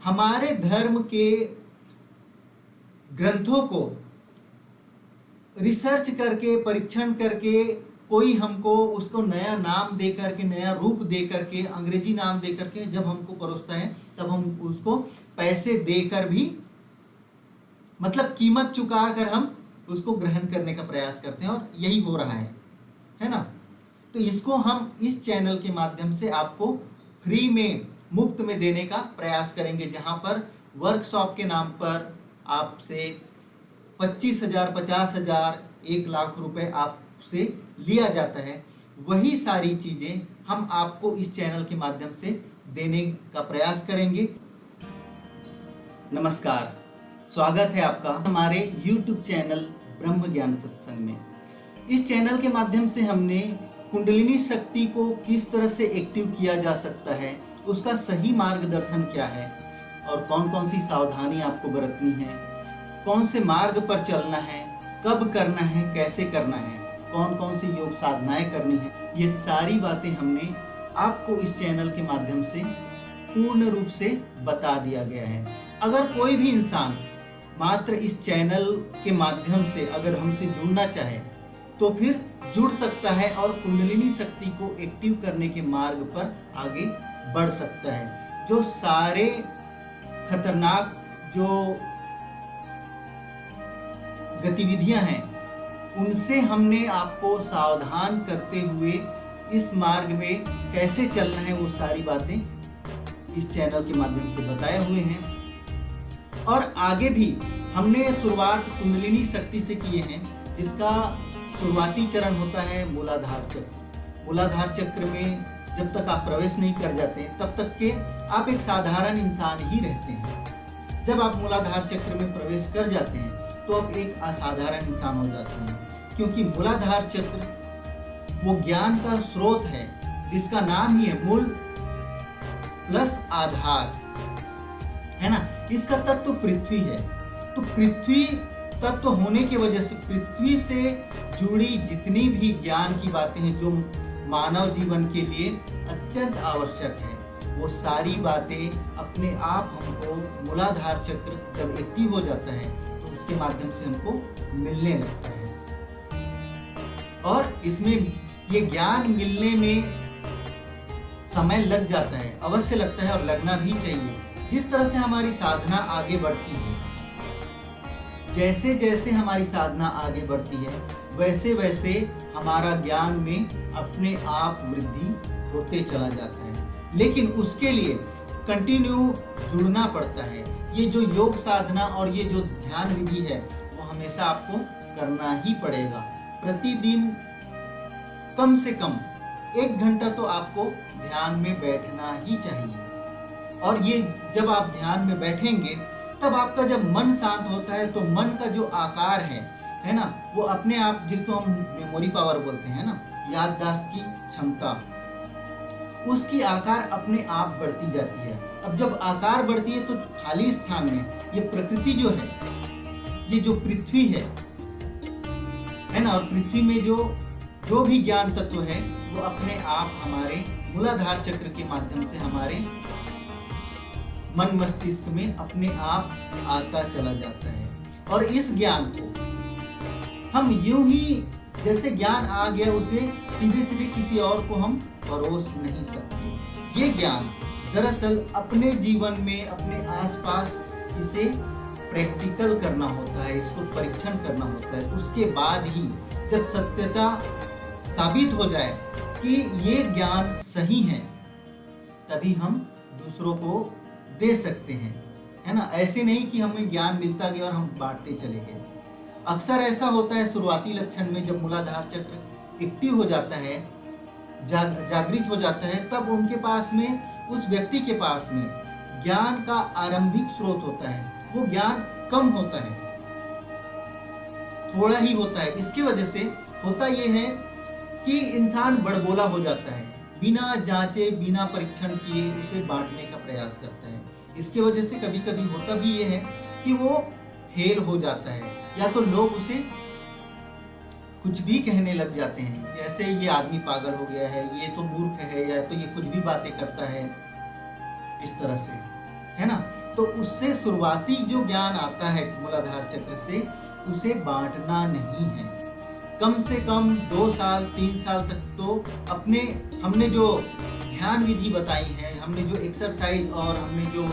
हमारे धर्म के ग्रंथों को रिसर्च करके, परीक्षण करके, कोई हमको उसको नया नाम दे करके, नया रूप दे करके, अंग्रेजी नाम दे करके जब हमको परोसता है, तब हम उसको पैसे देकर भी, मतलब कीमत चुका कर हम उसको ग्रहण करने का प्रयास करते हैं, और यही हो रहा है ना। तो इसको हम इस चैनल के माध्यम से आपको फ्री में, मुफ्त में देने का प्रयास करेंगे, जहां पर वर्कशॉप के नाम पर आपसे 25,000, 50,000, 1,00,000 रुपए आपसे लिया जाता है। वही सारी चीजें हम आपको इस चैनल के माध्यम से देने का प्रयास करेंगे। नमस्कार, स्वागत है आपका हमारे YouTube चैनल ब्रह्म ज्ञान सत्संग में। इस चैनल के माध्यम से हमने कुंडलिनी शक्ति को किस तरह से एक्टिव किया जा सकता है, उसका सही मार्गदर्शन क्या है, और कौन कौन सी सावधानी आपको बरतनी है, कौन से मार्ग पर चलना है, कब करना है, कैसे करना है, कौन कौन सी योग साधनाएं करनी है, ये सारी बातें हमने आपको इस चैनल के माध्यम से पूर्ण रूप से बता दिया गया है। अगर कोई भी इंसान मात्र इस चैनल के माध्यम से अगर हमसे जुड़ना चाहे तो फिर जुड़ सकता है और कुंडलिनी शक्ति को एक्टिव करने के मार्ग पर आगे बढ़ सकता है। जो सारे खतरनाक जो गतिविधियां हैं, उनसे हमने आपको सावधान करते हुए इस मार्ग में कैसे चलना है, वो सारी बातें इस चैनल के माध्यम से बताए हुए हैं। और आगे भी हमने शुरुआत कुंडलिनी शक्ति से किए हैं, जिसका शुरुआती चरण होता है मूलाधार चक्र। मूलाधार चक्र में जब तक आप प्रवेश नहीं कर जाते तब तक के आप एक साधारण इंसान ही रहते हैं। जब आप मूलाधार चक्र में प्रवेश कर जाते हैं तो आप एक असाधारण इंसान हो जाते हैं, क्योंकि मूलाधार चक्र वो ज्ञान का स्रोत है, जिसका नाम ही है मूल प्लस आधार, है ना। इसका तत्व पृथ्वी है। तो पृथ्वी तत्व होने की वजह से पृथ्वी से जुड़ी जितनी भी ज्ञान की बातें हैं जो मानव जीवन के लिए अत्यंत आवश्यक है, वो सारी बातें अपने आप हमको मूलाधार चक्र जब एक्टिव हो जाता है तो उसके माध्यम से हमको मिलने लगता है। और इसमें ये ज्ञान मिलने में समय लग जाता है, अवश्य लगता है, और लगना भी चाहिए। जिस तरह से हमारी साधना आगे बढ़ती है, जैसे जैसे हमारी साधना आगे बढ़ती है, वैसे वैसे हमारा ज्ञान में अपने आप वृद्धि होते चला जाता है। लेकिन उसके लिए कंटिन्यू जुड़ना पड़ता है। ये जो योग साधना और ये जो ध्यान विधि है, वो हमेशा आपको करना ही पड़ेगा। प्रतिदिन कम से कम 1 घंटा तो आपको ध्यान में बैठना ही चाहिए। और ये जब आप ध्यान में बैठेंगे, तब आपका जब मन शांत होता है तो मन का जो आकार है ना, वो अपने आप, जिसको हम मेमोरी पावर बोलते हैं ना, याददाश्त की क्षमता, उसकी आकार अपने आप बढ़ती जाती है। अब जब आकार बढ़ती है तो खाली स्थान में ये प्रकृति जो है, ये जो पृथ्वी है ना, और पृथ्वी में जो भी ज्ञान तत्व है, वो अपने आप हमारे मूलाधार चक्र के माध्यम से हमारे मन मस्तिष्क में अपने आप आता चला जाता है। और इस ज्ञान को हम यूं ही, जैसे ज्ञान आ गया, उसे सीधे सीधे किसी और को हम परोस नहीं सकते। ये ज्ञान दरअसल अपने जीवन में, अपने आसपास इसे प्रैक्टिकल करना होता है, इसको परीक्षण करना होता है। उसके बाद ही जब सत्यता साबित हो जाए कि ये ज्ञान सही है, तभी हम दूसरों को दे सकते हैं, है ना। ऐसे नहीं कि हमें ज्ञान मिलता गया और हम बांटते चले गए। अक्सर ऐसा होता है शुरुआती लक्षण में, जब मूलाधार चक्र एक्टिव हो जाता है, जागृत हो जाता है, तब उनके पास में, उस व्यक्ति के पास में ज्ञान का आरंभिक स्रोत होता है, वो ज्ञान कम होता है, थोड़ा ही होता है। इसकी वजह से होता ये है कि इंसान बड़बोला हो जाता है, बिना जांचे, बिना परीक्षण किए उसे बांटने का प्रयास करता है। इसके वजह से कभी कभी होता भी ये है कि वो फेल हो जाता है, या तो लोग उसे कुछ भी कहने लग जाते हैं, जैसे ये आदमी पागल हो गया है, ये तो मूर्ख है, या तो ये कुछ भी बातें करता है, इस तरह से। है ना। तो उससे शुरुआती जो ज्ञान आता है मूलाधार चक्र से, उसे बांटना नहीं है। कम से कम 2 साल 3 साल तक तो अपने हमने जो ध्यान विधि बताई है, हमने जो एक्सरसाइज और हमने जो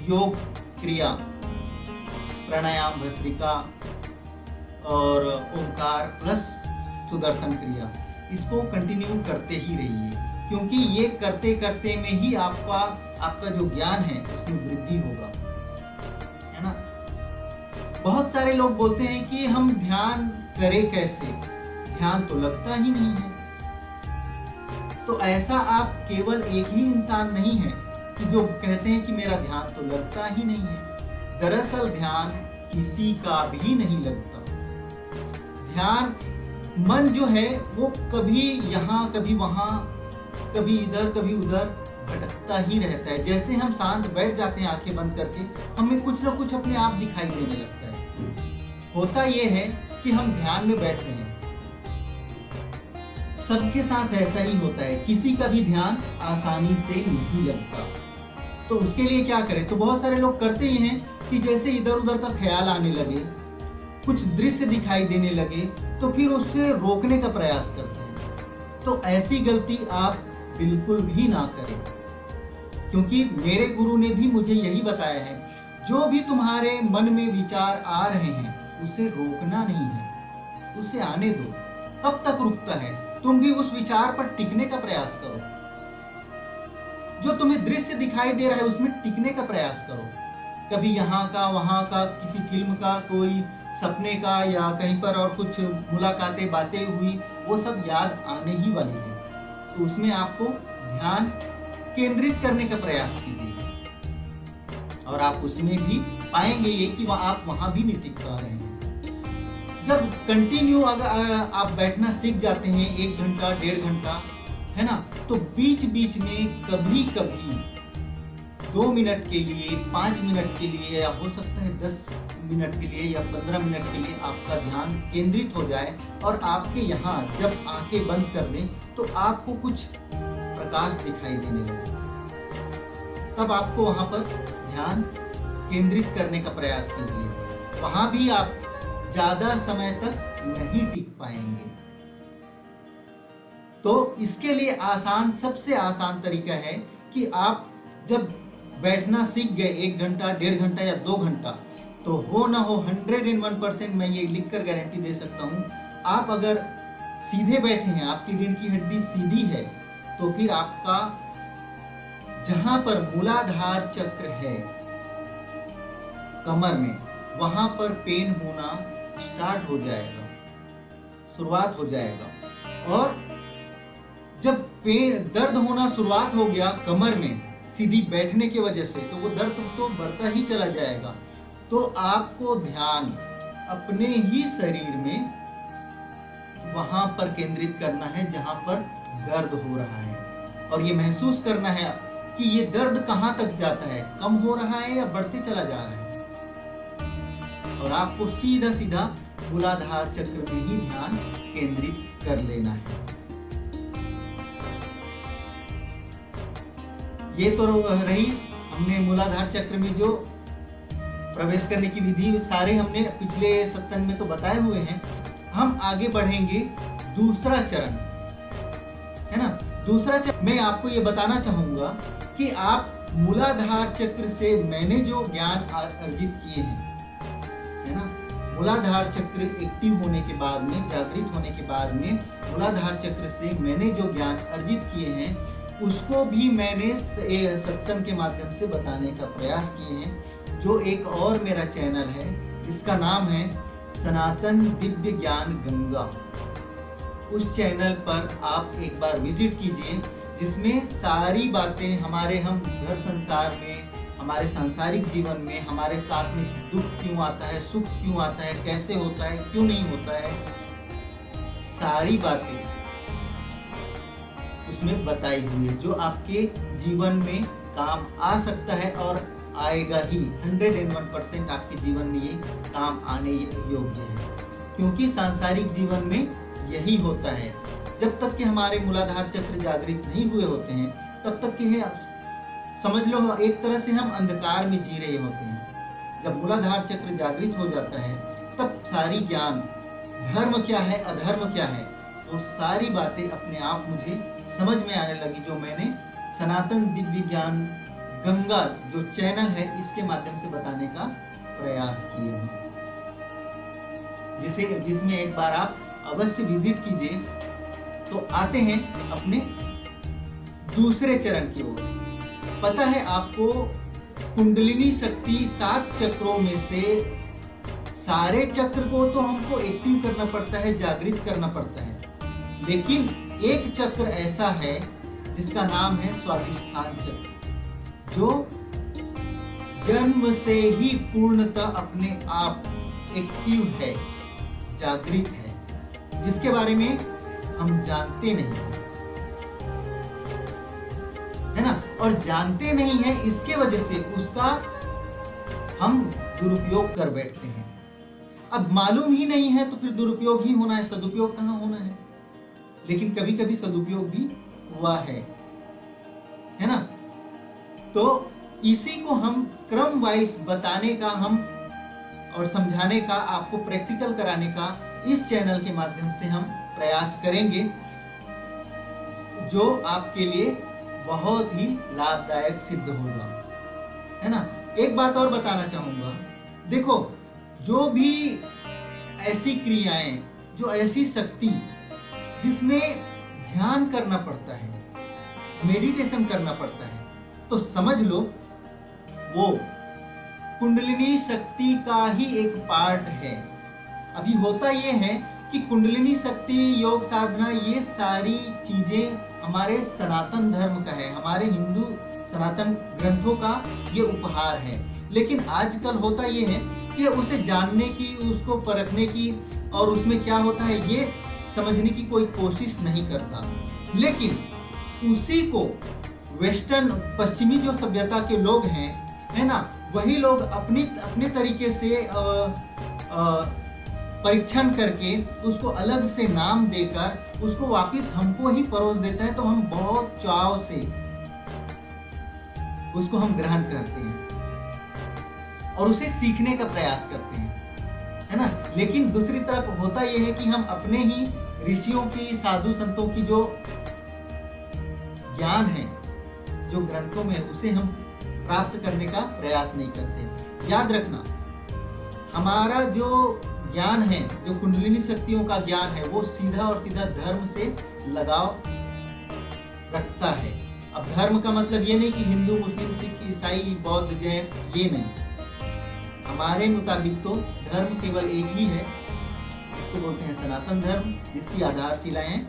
योग क्रिया, प्राणायाम, भस्त्रिका और ओंकार प्लस सुदर्शन क्रिया, इसको कंटिन्यू करते ही रहिए, क्योंकि ये करते करते में ही आपका जो ज्ञान है उसमें वृद्धि होगा, है ना। बहुत सारे लोग बोलते हैं कि हम ध्यान करें कैसे, ध्यान तो लगता ही नहीं है। तो ऐसा आप केवल एक ही इंसान नहीं है कि जो कहते हैं कि मेरा ध्यान तो लगता ही नहीं है। दरअसल ध्यान किसी का भी नहीं लगता। ध्यान, मन जो है वो कभी यहाँ कभी वहाँ, कभी इधर कभी उधर भटकता ही रहता है। जैसे हम शांत बैठ जाते हैं आंखें बंद करके, हमें कुछ ना कुछ अपने आप दिखाई देने लगता है। होता ये है कि हम ध्यान में बैठ रहे हैं, सबके साथ ऐसा ही होता है, किसी का भी ध्यान आसानी से नहीं लगता। तो उसके लिए क्या करें? तो बहुत सारे लोग करते ही हैं कि जैसे इधर उधर का ख्याल आने लगे, कुछ दृश्य दिखाई देने लगे, तो फिर उससे रोकने का प्रयास करते हैं। तो ऐसी गलती आप बिल्कुल भी ना करें, क्योंकि मेरे गुरु ने भी मुझे यही बताया है, जो भी तुम्हारे मन में विचार आ रहे हैं उसे रोकना नहीं है, उसे आने दो। कब तक रुकता है? तुम भी उस विचार पर टिकने का प्रयास करो। जो तुम्हें दृश्य दिखाई दे रहा है उसमें टिकने का प्रयास करो। कभी यहाँ का वहाँ का, किसी फिल्म का, कोई सपने का, या कहीं पर और कुछ मुलाकातें बातें हुई, वो सब याद आने ही वाली है। तो उसमें आपको ध्यान केंद्रित करने का प्रयास कीजिए, और आप उसमें भी पाएंगे ये कि आप वहां भी नहीं टिक पा रहे हैं। जब कंटिन्यू अगर आप बैठना सीख जाते हैं 1 घंटा 1.5 घंटा, है ना, तो बीच बीच में कभी कभी 2 मिनट के लिए, 5 मिनट के लिए, या हो सकता है 10 मिनट के लिए या 15 मिनट के लिए आपका ध्यान केंद्रित हो जाए, और आपके यहाँ जब आंखें बंद कर दें तो आपको कुछ प्रकाश दिखाई देने लगे। तब आपको वहां पर ध्यान केंद्रित करने का प्रयास कीजिए। वहां भी आप ज्यादा समय तक नहीं टिक पाएंगे। तो इसके लिए आसान, सबसे आसान तरीका है कि आप जब बैठना सीख गए 1 घंटा 1.5 घंटा या 2 घंटा, तो हो ना हो 101% मैं ये लिखकर गारंटी दे सकता हूँ, आप अगर सीधे बैठे हैं, आपकी रीढ़ की हड्डी सीधी है, तो फिर आपका जहां पर मूलाधार चक्र है कमर में, वहां पर पेन होना स्टार्ट हो जाएगा, शुरुआत हो जाएगा। और जब पेन, दर्द होना शुरुआत हो गया कमर में सीधी बैठने की वजह से, तो वो दर्द तो बढ़ता ही चला जाएगा। तो आपको ध्यान अपने ही शरीर में वहां पर केंद्रित करना है जहां पर दर्द हो रहा है, और ये महसूस करना है कि ये दर्द कहां तक जाता है, कम हो रहा है या बढ़ते चला जा रहा है। और आपको सीधा सीधा मूलाधार चक्र में ही ध्यान केंद्रित कर लेना है। ये तो रही हमने मूलाधार चक्र में जो प्रवेश करने की विधि, सारे हमने पिछले सत्संग में तो बताए हुए हैं। हम आगे बढ़ेंगे दूसरा चरण, है ना। दूसरा चरण मैं आपको ये बताना चाहूंगा कि आप मूलाधार चक्र से मैंने जो ज्ञान अर्जित किए हैं, है ना, मूलाधार चक्र एक्टिव होने के बाद में, जागृत होने के बाद में, मूलाधार चक्र से मैंने जो ज्ञान अर्जित किए हैं उसको भी मैंने सत्संग के माध्यम से बताने का प्रयास किए हैं। जो एक और मेरा चैनल है जिसका नाम है सनातन दिव्य ज्ञान गंगा, उस चैनल पर आप एक बार विजिट कीजिए, जिसमें सारी बातें हमारे, हम घर संसार में, हमारे सांसारिक जीवन में हमारे साथ में दुख क्यों आता है, सुख क्यों आता है, कैसे होता है, क्यों नहीं होता है, सारी बातें उसमें बताई हुई है, जो आपके जीवन में काम आ सकता है और आएगा ही। 101% आपके जीवन में ये काम आने योग्य है, क्योंकि सांसारिक जीवन में यही होता है। जब तक कि हमारे मूलाधार चक्र जागृत नहीं हुए होते हैं, तब तक कि समझ लो एक तरह से हम अंधकार में जी रहे होते हैं। जब मूलाधार चक्र जागृत हो जाता है तब सारी ज्ञान, धर्म क्या है अधर्म क्या है, तो सारी बातें अपने आप मुझे समझ में आने लगी, जो मैंने सनातन दिव्य ज्ञान गंगा जो चैनल है इसके माध्यम से बताने का प्रयास किए हैं, जिसमें एक बार आप अवश्य विजिट कीजिए। तो आते हैं अपने दूसरे चरण की ओर। पता है आपको, कुंडलिनी शक्ति 7 चक्रों में से सारे चक्र को तो हमको एक्टिव करना पड़ता है, जागृत करना पड़ता है, लेकिन एक चक्र ऐसा है जिसका नाम है स्वाधिष्ठान चक्र, जो जन्म से ही पूर्णतः अपने आप एक्टिव है, जागृत है, जिसके बारे में हम जानते नहीं हैं, है ना। और जानते नहीं है, इसके वजह से उसका हम दुरुपयोग कर बैठते हैं। अब मालूम ही नहीं है तो फिर दुरुपयोग ही होना है, सदुपयोग कहाँ होना है। लेकिन कभी कभी सदुपयोग भी हुआ है ना। तो इसी को हम क्रम वाइज बताने का हम और समझाने का, आपको प्रैक्टिकल कराने का इस चैनल के माध्यम से हम प्रयास करेंगे, जो आपके लिए बहुत ही लाभदायक सिद्ध होगा, है ना। एक बात और बताना चाहूंगा, देखो जो भी ऐसी क्रियाएं, जो ऐसी शक्ति जिसमें ध्यान करना पड़ता है, मेडिटेशन करना पड़ता है, तो समझ लो वो कुंडलिनी शक्ति का ही एक पार्ट है। अभी होता ये है कि कुंडलिनी शक्ति, योग साधना, ये सारी चीजें हमारे सनातन धर्म का है, हमारे हिंदू सनातन ग्रंथों का ये उपहार है। लेकिन आजकल होता ये है कि उसे जानने की, उसको परखने की और उसमें क्या होता है ये समझने की कोई कोशिश नहीं करता। लेकिन उसी को वेस्टर्न, पश्चिमी जो सभ्यता के लोग हैं, है ना, वही लोग अपने तरीके से परीक्षण करके उसको अलग से नाम देकर उसको वापस हमको ही परोस देता है, तो हम बहुत चाव से उसको हम ग्रहण करते हैं और उसे सीखने का प्रयास करते हैं, है ना। लेकिन दूसरी तरफ होता यह है कि हम अपने ही ऋषियों की, साधु संतों की जो ज्ञान है, जो ग्रंथों में, उसे हम प्राप्त करने का प्रयास नहीं करते। याद रखना, हमारा जो ज्ञान है, जो कुंडलिनी शक्तियों का ज्ञान है, वो सीधा और सीधा धर्म से लगाव रखता है। अब धर्म का मतलब ये नहीं कि हिंदू, मुस्लिम, सिख, ईसाई, बौद्ध, जैन, ये नहीं। हमारे मुताबिक तो धर्म केवल एक ही है, जिसको बोलते हैं सनातन धर्म, जिसकी आधारशिलाएं हैं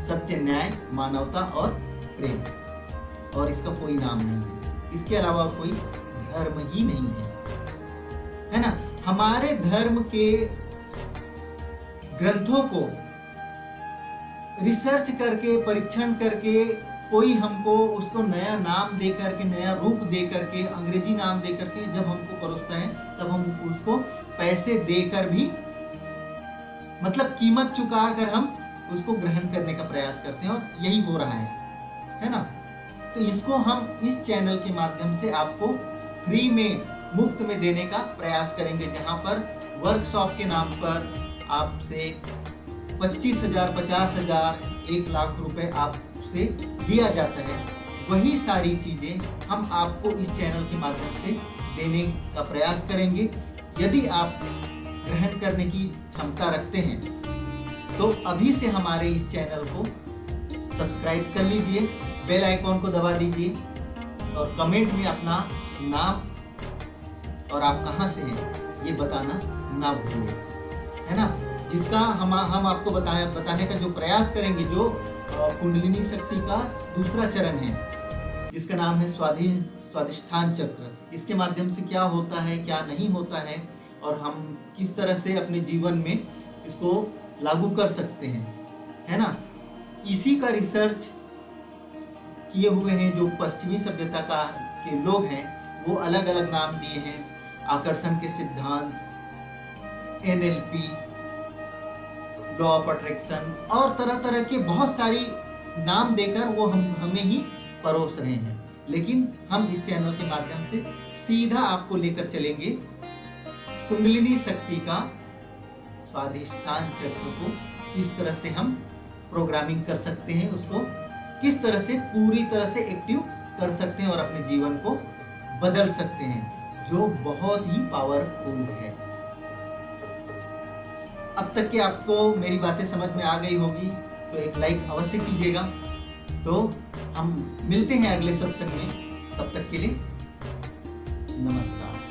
सत्य, न्याय, मानवता और प्रेम, और इसका कोई नाम नहीं है। इसके अलावा कोई धर्म ही नहीं है ना। हमारे धर्म के ग्रंथों को रिसर्च करके, परीक्षण करके, कोई हमको उसको नया नाम दे करके, नया रूप दे करके, अंग्रेजी नाम दे करके जब हमको परोसता है, तब हम उसको पैसे देकर भी, मतलब कीमत चुका कर हम उसको ग्रहण करने का प्रयास करते हैं, और यही हो रहा है ना। तो इसको हम इस चैनल के माध्यम से आपको फ्री में, मुफ्त में देने का प्रयास करेंगे, जहां पर वर्कशॉप के नाम पर आपसे 25,000, 50,000, 1 लाख रुपए आपसे लिया जाता है। वही सारी चीजें हम आपको इस चैनल के माध्यम से देने का प्रयास करेंगे। यदि आप ग्रहण करने की क्षमता रखते हैं तो अभी से हमारे इस चैनल को सब्सक्राइब कर लीजिए, बेल आइकॉन को दबा दीजिए, और कमेंट में अपना नाम और आप कहाँ से हैं ये बताना ना भूलिए, है ना। जिसका हम आपको बताने का जो प्रयास करेंगे, जो कुंडलिनी शक्ति का दूसरा चरण है, जिसका नाम है स्वाधिष्ठान चक्र। इसके माध्यम से क्या होता है, क्या नहीं होता है, और हम किस तरह से अपने जीवन में इसको लागू कर सकते हैं, है ना। इसी का रिसर्च किए हुए हैं जो पश्चिमी सभ्यता के लोग हैं, वो अलग अलग नाम दिए हैं, आकर्षण के सिद्धांत, NLP, लॉ ऑफ अट्रैक्शन, और तरह तरह के बहुत सारी नाम देकर वो हमें ही परोस रहे हैं, लेकिन हम इस चैनल के माध्यम से सीधा आपको लेकर चलेंगे कुंडलिनी शक्ति का स्वाधिष्ठान चक्र को किस तरह से हम प्रोग्रामिंग कर सकते हैं, उसको किस तरह से पूरी तरह से एक्टिव कर सकते हैं और अपने जीवन को बदल सकते हैं, जो बहुत ही पावरफुल है। अब तक कि आपको मेरी बातें समझ में आ गई होगी तो एक लाइक अवश्य कीजिएगा। तो हम मिलते हैं अगले सत्संग में, तब तक के लिए नमस्कार।